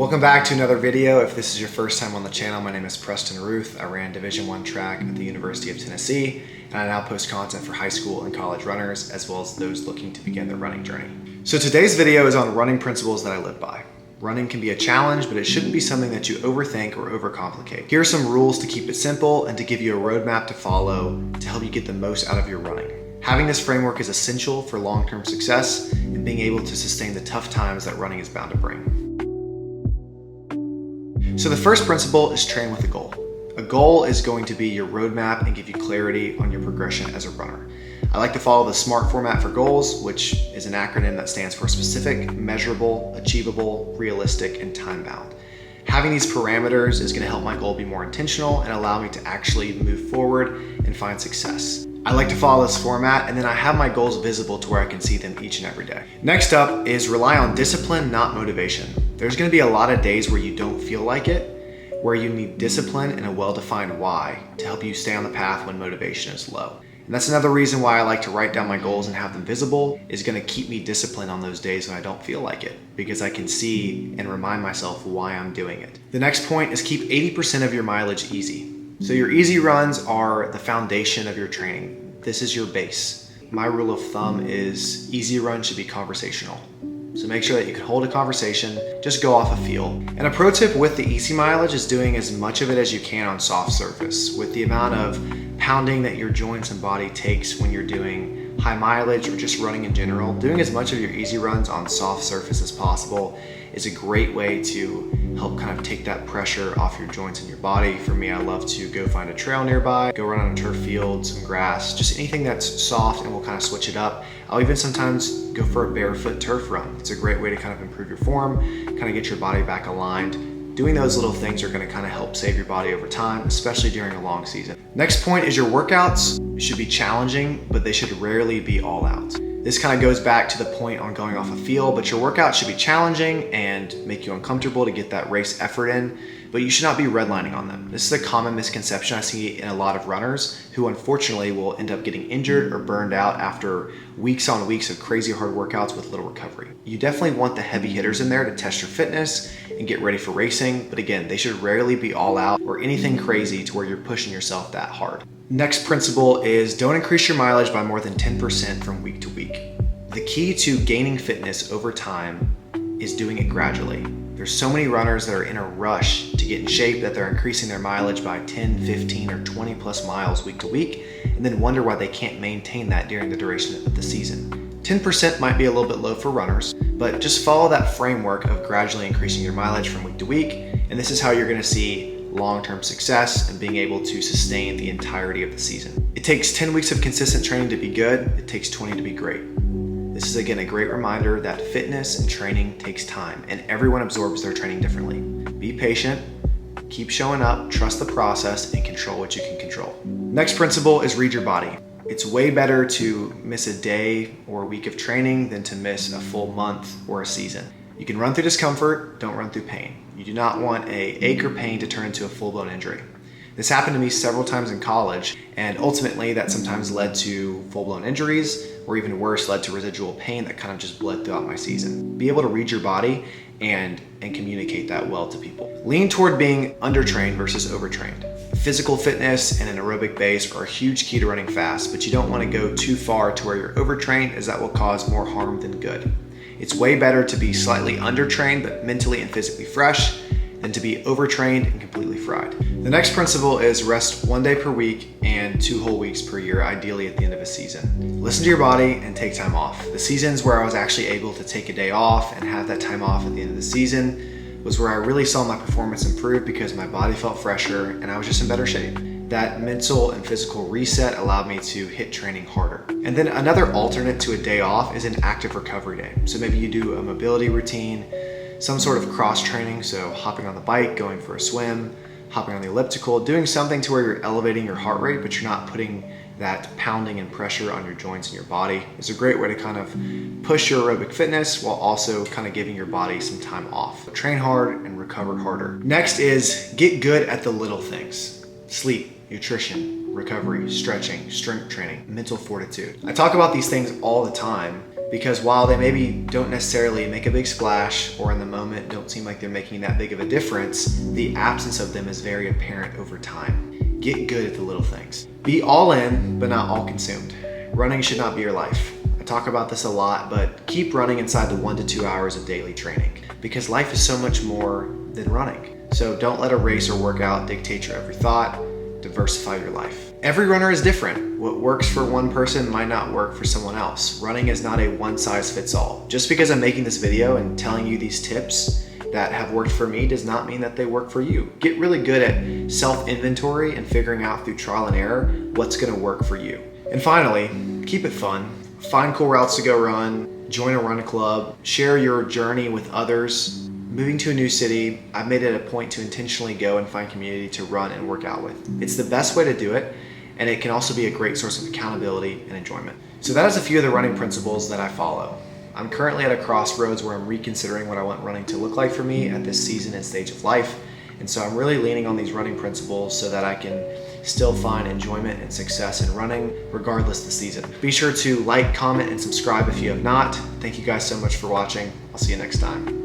Welcome back to another video. If this is your first time on the channel, my name is Preston Ruth. I ran Division I track at the University of Tennessee, and I now post content for high school and college runners, as well as those looking to begin their running journey. So today's video is on running principles that I live by. Running can be a challenge, but it shouldn't be something that you overthink or overcomplicate. Here are some rules to keep it simple and to give you a roadmap to follow to help you get the most out of your running. Having this framework is essential for long-term success and being able to sustain the tough times that running is bound to bring. So the first principle is train with a goal. A goal is going to be your roadmap and give you clarity on your progression as a runner. I like to follow the SMART format for goals, which is an acronym that stands for specific, measurable, achievable, realistic, and time-bound. Having these parameters is going to help my goal be more intentional and allow me to actually move forward and find success. I like to follow this format, and then I have my goals visible to where I can see them each and every day. Next up is rely on discipline, not motivation. There's going to be a lot of days where you don't feel like it, where you need discipline and a well-defined why to help you stay on the path when motivation is low. And that's another reason why I like to write down my goals and have them visible, is going to keep me disciplined on those days when I don't feel like it, because I can see and remind myself why I'm doing it. The next point is keep 80% of your mileage easy. So your easy runs are the foundation of your training. This is your base. My rule of thumb is easy runs should be conversational. So make sure that you can hold a conversation, just go off a feel. And a pro tip with the easy mileage is doing as much of it as you can on soft surface. With the amount of pounding that your joints and body takes when you're doing high mileage or just running in general, doing as much of your easy runs on soft surface as possible is a great way to help kind of take that pressure off your joints and your body. For me, I love to go find a trail nearby, go run on a turf field, some grass, just anything that's soft, and we'll kind of switch it up. I'll even sometimes go for a barefoot turf run. It's a great way to kind of improve your form, kind of get your body back aligned. Doing those little things are going to kind of help save your body over time, especially during a long season. Next point is your workouts should be challenging, but they should rarely be all out. This kind of goes back to the point on going off a feel, but your workout should be challenging and make you uncomfortable to get that race effort in, but you should not be redlining on them. This is a common misconception I see in a lot of runners who unfortunately will end up getting injured or burned out after weeks on weeks of crazy hard workouts with little recovery. You definitely want the heavy hitters in there to test your fitness and get ready for racing, but again, they should rarely be all out or anything crazy to where you're pushing yourself that hard. Next principle is don't increase your mileage by more than 10% from week to week. The key to gaining fitness over time is doing it gradually. There's so many runners that are in a rush to get in shape that they're increasing their mileage by 10, 15, or 20 plus miles week to week, and then wonder why they can't maintain that during the duration of the season. 10% might be a little bit low for runners, but just follow that framework of gradually increasing your mileage from week to week, and this is how you're gonna see long-term success and being able to sustain the entirety of the season. It takes 10 weeks of consistent training to be good. It takes 20 to be great. This is again a great reminder that fitness and training takes time, and everyone absorbs their training differently. Be patient, keep showing up, trust the process, and control what you can control. Next principle is read your body. It's way better to miss a day or a week of training than to miss a full month or a season. You can run through discomfort, don't run through pain. You do not want an ache or pain to turn into a full-blown injury. This happened to me several times in college, and ultimately that sometimes led to full-blown injuries, or even worse, led to residual pain that kind of just bled throughout my season. Be able to read your body and communicate that well to people. Lean toward being undertrained versus overtrained. Physical fitness and an aerobic base are a huge key to running fast, but you don't want to go too far to where you're overtrained, as that will cause more harm than good. It's way better to be slightly undertrained but mentally and physically fresh than to be overtrained and completely fried. The next principle is rest 1 day per week and 2 whole weeks per year, ideally at the end of a season. Listen to your body and take time off. The seasons where I was actually able to take a day off and have that time off at the end of the season was where I really saw my performance improve because my body felt fresher and I was just in better shape. That mental and physical reset allowed me to hit training harder. And then another alternate to a day off is an active recovery day. So maybe you do a mobility routine, some sort of cross training, so hopping on the bike, going for a swim, hopping on the elliptical, doing something to where you're elevating your heart rate, but you're not putting that pounding and pressure on your joints and your body. It's a great way to kind of push your aerobic fitness while also kind of giving your body some time off. Train hard and recover harder. Next is get good at the little things. Sleep, nutrition, recovery, stretching, strength training, mental fortitude. I talk about these things all the time because while they maybe don't necessarily make a big splash or in the moment don't seem like they're making that big of a difference, the absence of them is very apparent over time. Get good at the little things. Be all in, but not all consumed. Running should not be your life. I talk about this a lot, but keep running inside the 1 to 2 hours of daily training, because life is so much more than running. So don't let a race or workout dictate your every thought. Diversify your life. Every runner is different. What works for one person might not work for someone else. Running is not a one size fits all. Just because I'm making this video and telling you these tips that have worked for me does not mean that they work for you. Get really good at self-inventory and figuring out through trial and error what's gonna work for you. And finally, keep it fun. Find cool routes to go run, join a run club, share your journey with others. Moving to a new city, I've made it a point to intentionally go and find community to run and work out with. It's the best way to do it, and it can also be a great source of accountability and enjoyment. So that is a few of the running principles that I follow. I'm currently at a crossroads where I'm reconsidering what I want running to look like for me at this season and stage of life. And so I'm really leaning on these running principles so that I can still find enjoyment and success in running regardless the season. Be sure to like, comment, and subscribe if you have not. Thank you guys so much for watching. I'll see you next time.